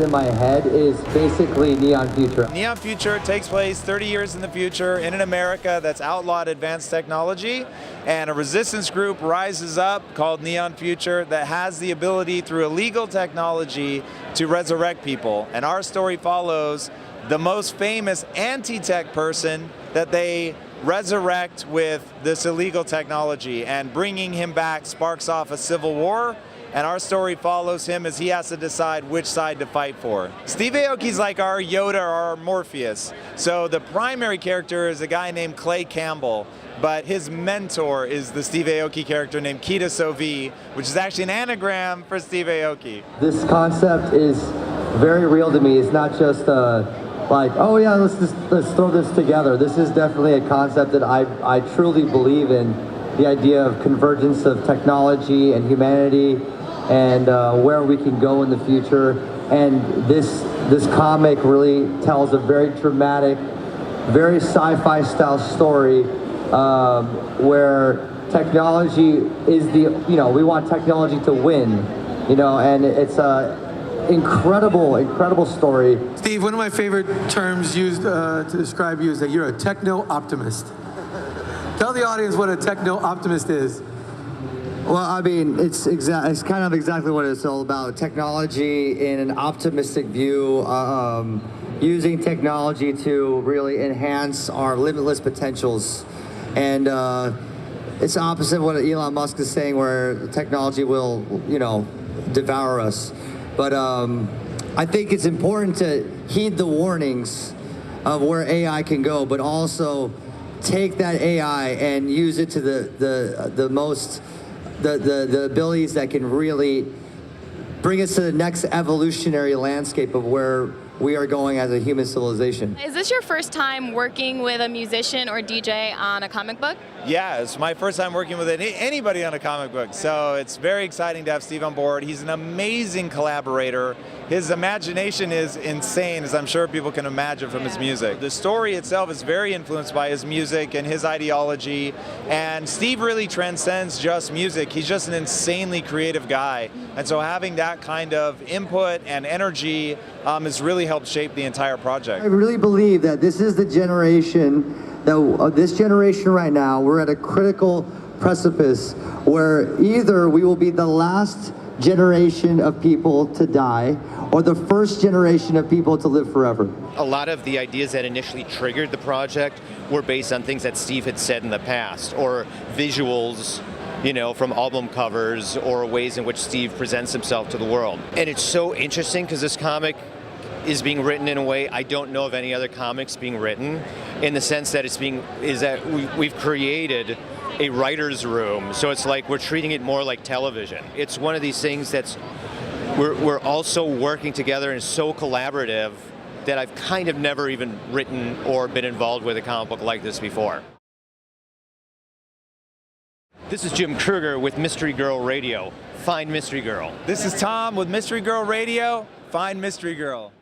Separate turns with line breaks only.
in my head is basically Neon Future.
Neon Future takes place 30 years in the future in an America that's outlawed advanced technology, and a resistance group rises up called Neon Future that has the ability through illegal technology to resurrect people. And our story follows the most famous anti-tech person that they resurrect with this illegal technology, and bringing him back sparks off a civil war, and our story follows him as he has to decide which side to fight for. Steve Aoki's like our Yoda or our Morpheus. So the primary character is a guy named Clay Campbell, but his mentor is the Steve Aoki character named Kita Sovi, which is actually an anagram for Steve Aoki.
This concept is very real to me. It's not just like, oh yeah, let's throw this together. This is definitely a concept that I truly believe in, the idea of convergence of technology and humanity, and where we can go in the future. And this comic really tells a very dramatic, very sci-fi style story where technology is we want technology to win, and it's a incredible story.
Steve, one of my favorite terms used to describe you is that you're a techno-optimist. Tell the audience what a techno-optimist is.
Well, I mean, it's kind of exactly what it's all about. Technology in an optimistic view, using technology to really enhance our limitless potentials. And it's opposite of what Elon Musk is saying, where technology will, devour us. But I think it's important to heed the warnings of where AI can go, but also take that AI and use it to the abilities that can really bring us to the next evolutionary landscape of where we are going as a human civilization.
Is this your first time working with a musician or DJ on a comic book?
Yeah, it's my first time working with anybody on a comic book, so it's very exciting to have Steve on board. He's an amazing collaborator. His imagination is insane, as I'm sure people can imagine from his music. The story itself is very influenced by his music and his ideology, and Steve really transcends just music. He's just an insanely creative guy, and so having that kind of input and energy has really helped shape the entire project.
I really believe that this is the generation, this generation right now, we're at a critical precipice where either we will be the last generation of people to die or the first generation of people to live forever.
A lot of the ideas that initially triggered the project were based on things that Steve had said in the past, or visuals, from album covers, or ways in which Steve presents himself to the world. And it's so interesting because this comic is being written in a way I don't know of any other comics being written, in the sense that we've created a writer's room, so it's like we're treating it more like television. It's one of these things that's we're also working together and so collaborative that I've kind of never even written or been involved with a comic book like this before. This is Jim Kruger with Mystery Girl Radio. Find Mystery Girl.
This is Tom with Mystery Girl Radio. Find Mystery Girl.